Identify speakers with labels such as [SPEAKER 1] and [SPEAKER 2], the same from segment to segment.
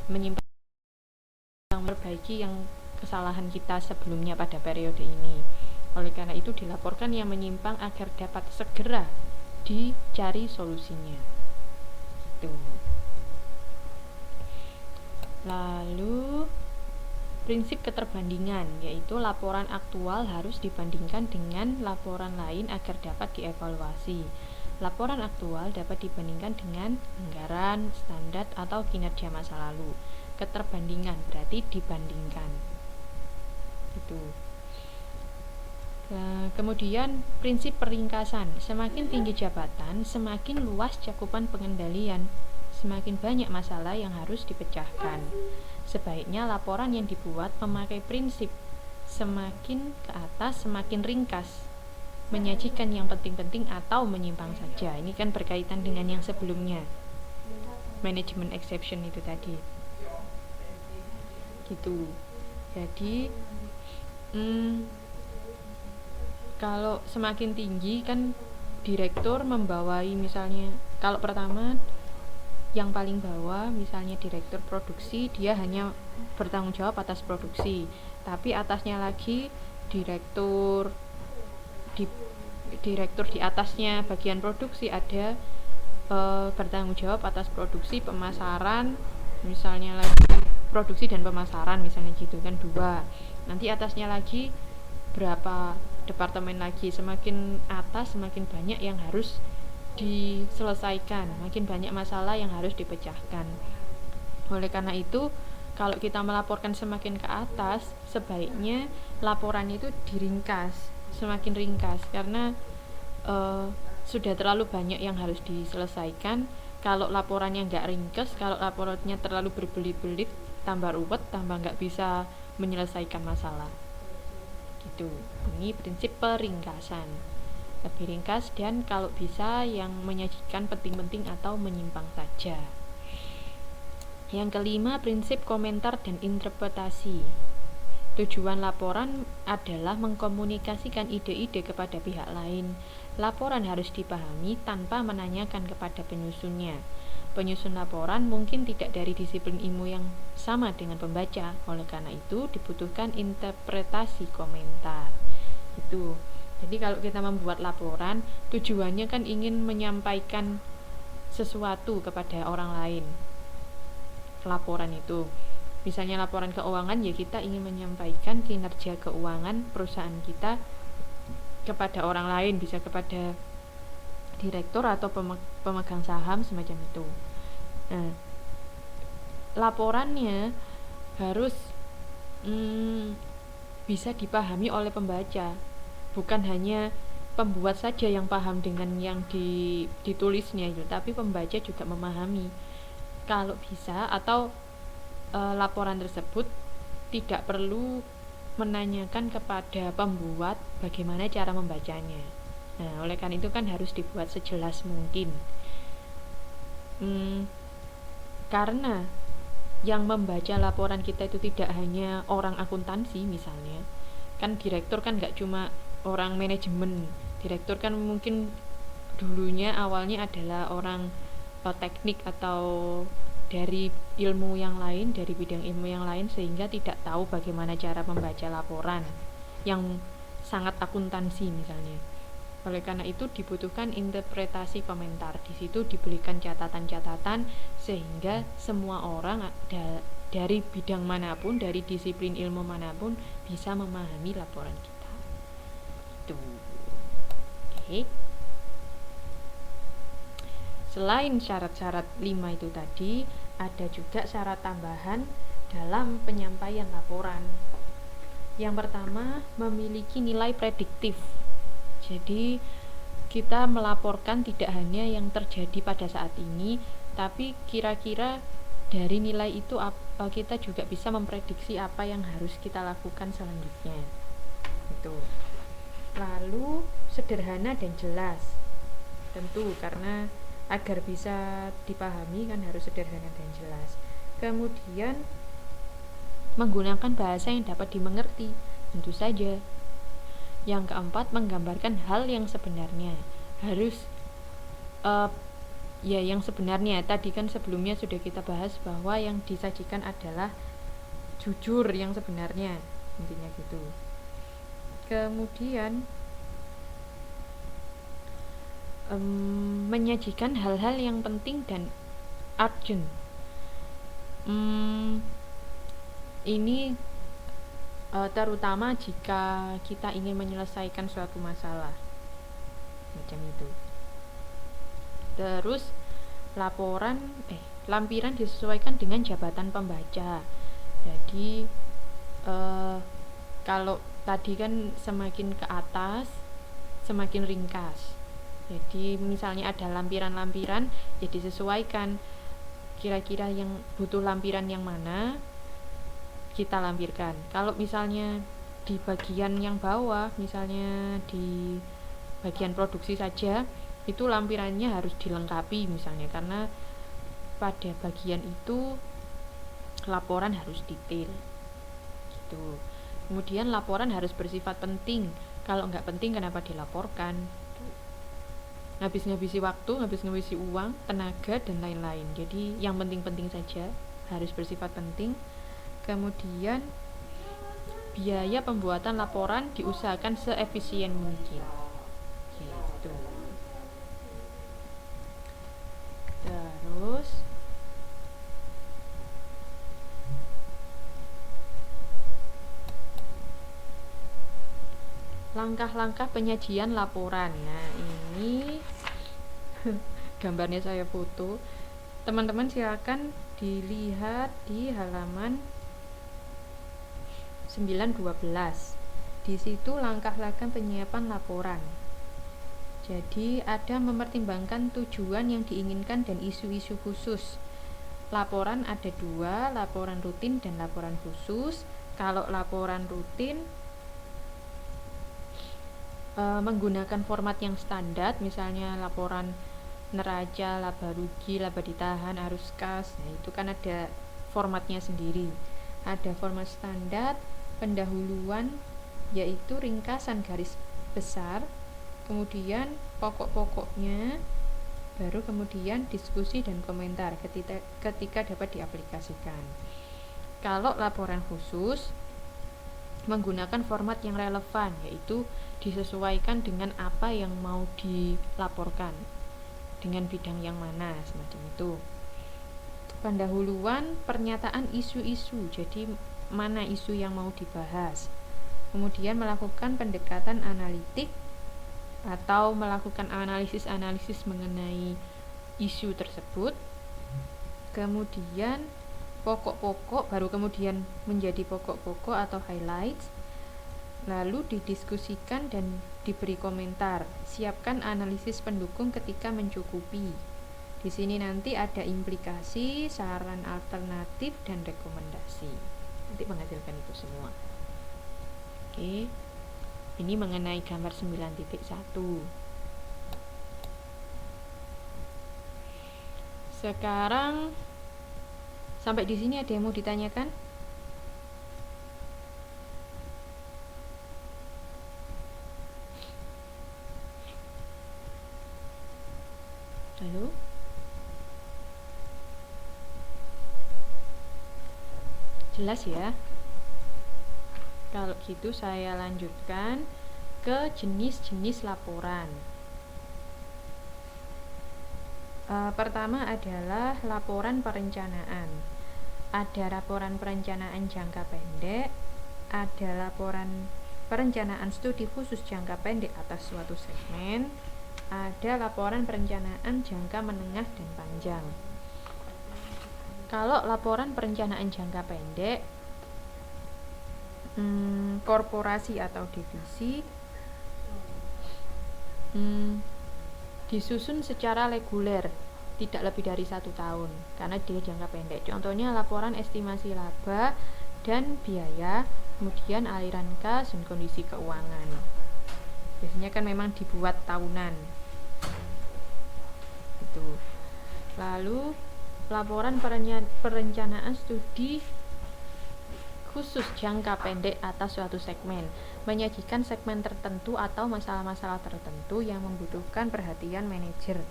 [SPEAKER 1] menyimpang, memperbaiki yang kesalahan kita sebelumnya pada periode ini. Oleh karena itu dilaporkan yang menyimpang agar dapat segera dicari solusinya. Itu. Lalu prinsip keterbandingan, yaitu laporan aktual harus dibandingkan dengan laporan lain agar dapat dievaluasi. Laporan aktual dapat dibandingkan dengan anggaran, standar, atau kinerja masa lalu. Keterbandingan berarti dibandingkan. Itu. Nah, kemudian prinsip peringkasan, semakin tinggi jabatan, semakin luas cakupan pengendalian, semakin banyak masalah yang harus dipecahkan. Sebaiknya laporan yang dibuat memakai prinsip semakin ke atas semakin ringkas, menyajikan yang penting-penting atau menyimpang saja. Ini kan berkaitan dengan yang sebelumnya, management exception itu tadi. Gitu. Jadi kalau semakin tinggi kan direktur membawai, misalnya kalau pertama yang paling bawah misalnya direktur produksi, dia hanya bertanggung jawab atas produksi, tapi atasnya lagi direktur di atasnya bagian produksi ada bertanggung jawab atas produksi, pemasaran, misalnya lagi produksi dan pemasaran misalnya gitu kan, 2. Nanti atasnya lagi berapa departemen lagi, semakin atas semakin banyak yang harus diselesaikan, makin banyak masalah yang harus dipecahkan. Oleh karena itu, kalau kita melaporkan semakin ke atas, sebaiknya laporan itu diringkas, semakin ringkas, karena sudah terlalu banyak yang harus diselesaikan. Kalau laporannya nggak ringkas, kalau laporannya terlalu berbelit-belit, tambah ruwet, tambah nggak bisa menyelesaikan masalah. Gitu. Ini prinsip peringkasan. Lebih ringkas dan kalau bisa yang menyajikan penting-penting atau menyimpang saja. Yang kelima, prinsip komentar dan interpretasi. Tujuan laporan adalah mengkomunikasikan ide-ide kepada pihak lain. Laporan harus dipahami tanpa menanyakan kepada penyusunnya. Penyusun laporan mungkin tidak dari disiplin ilmu yang sama dengan pembaca. Oleh karena itu dibutuhkan interpretasi komentar. Itu. Jadi kalau kita membuat laporan, tujuannya kan ingin menyampaikan sesuatu kepada orang lain. Laporan itu, misalnya laporan keuangan, ya kita ingin menyampaikan kinerja keuangan perusahaan kita kepada orang lain, bisa kepada direktur atau pemegang saham semacam itu. Nah, laporannya harus bisa dipahami oleh pembaca, bukan hanya pembuat saja yang paham dengan yang ditulisnya itu, tapi pembaca juga memahami. Kalau bisa, atau laporan tersebut tidak perlu menanyakan kepada pembuat bagaimana cara membacanya. Nah, oleh karena itu kan harus dibuat sejelas mungkin. Karena yang membaca laporan kita itu tidak hanya orang akuntansi misalnya, kan direktur kan nggak cuma orang manajemen, direktur kan mungkin dulunya awalnya adalah orang teknik atau dari ilmu yang lain, dari bidang ilmu yang lain, sehingga tidak tahu bagaimana cara membaca laporan yang sangat akuntansi misalnya. Oleh karena itu dibutuhkan interpretasi komentar. Di situ diberikan catatan-catatan sehingga semua orang dari bidang manapun, dari disiplin ilmu manapun bisa memahami laporan kita. Itu. Oke. Selain syarat-syarat 5 itu tadi, ada juga syarat tambahan dalam penyampaian laporan. Yang pertama, memiliki nilai prediktif. Jadi kita melaporkan tidak hanya yang terjadi pada saat ini, tapi kira-kira dari nilai itu kita juga bisa memprediksi apa yang harus kita lakukan selanjutnya. Itu. Lalu sederhana dan jelas. Tentu karena agar bisa dipahami kan harus sederhana dan jelas. Kemudian menggunakan bahasa yang dapat dimengerti, tentu saja. Yang keempat, menggambarkan hal yang sebenarnya. Harus ya yang sebenarnya. Tadi kan sebelumnya sudah kita bahas bahwa yang disajikan adalah jujur yang sebenarnya, intinya gitu. Kemudian menyajikan hal-hal yang penting dan urgent. Ini terutama jika kita ingin menyelesaikan suatu masalah, macam itu. Terus lampiran disesuaikan dengan jabatan pembaca. Jadi kalau tadi kan semakin ke atas semakin ringkas. Jadi misalnya ada lampiran-lampiran, ya disesuaikan kira-kira yang butuh lampiran yang mana kita lampirkan. Kalau misalnya di bagian yang bawah, misalnya di bagian produksi saja, itu lampirannya harus dilengkapi misalnya, karena pada bagian itu laporan harus detail gitu. Kemudian laporan harus bersifat penting. Kalau nggak penting kenapa dilaporkan? Ngabis-ngabisi waktu, ngabis-ngabisi uang, tenaga, dan lain-lain. Jadi yang penting-penting saja, harus bersifat penting. Kemudian biaya pembuatan laporan diusahakan seefisien mungkin gitu. Terus langkah-langkah penyajian laporan. Nah, ini gambarnya saya foto. Teman-teman silakan dilihat di halaman 912. Di situ langkah-langkah penyiapan laporan. Jadi ada mempertimbangkan tujuan yang diinginkan dan isu-isu khusus. Laporan ada dua, laporan rutin dan laporan khusus. Kalau laporan rutin menggunakan format yang standar, misalnya laporan neraca, laba rugi, laba ditahan, arus kas. Nah, itu kan ada formatnya sendiri. Ada format standar, pendahuluan yaitu ringkasan garis besar, kemudian pokok-pokoknya, baru kemudian diskusi dan komentar ketika dapat diaplikasikan. Kalau laporan khusus menggunakan format yang relevan, yaitu disesuaikan dengan apa yang mau dilaporkan, dengan bidang yang mana, semacam itu. Pendahuluan pernyataan isu-isu, jadi mana isu yang mau dibahas. Kemudian melakukan pendekatan analitik atau melakukan analisis mengenai isu tersebut. Kemudian pokok-pokok baru kemudian menjadi pokok-pokok atau highlights, lalu didiskusikan dan diberi komentar. Siapkan analisis pendukung ketika mencukupi. Di sini nanti ada implikasi, saran alternatif, dan rekomendasi. Nanti menghasilkan itu semua. Oke. Ini mengenai gambar 9.1. Sekarang sampai di sini ada yang mau ditanyakan? Halo? Jelas ya? Kalau gitu saya lanjutkan ke jenis-jenis laporan. Pertama adalah laporan perencanaan. Ada laporan perencanaan jangka pendek, ada laporan perencanaan studi khusus jangka pendek atas suatu segmen, ada laporan perencanaan jangka menengah dan panjang. Kalau laporan perencanaan jangka pendek, korporasi atau divisi disusun secara reguler, tidak lebih dari 1 tahun, karena dia jangka pendek. Contohnya laporan estimasi laba dan biaya, kemudian aliran kas dan kondisi keuangan. Biasanya kan memang dibuat tahunan. Itu. Lalu laporan perencanaan studi khusus jangka pendek atas suatu segmen, menyajikan segmen tertentu atau masalah-masalah tertentu yang membutuhkan perhatian manajer.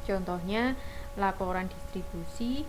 [SPEAKER 1] Contohnya laporan distribusi,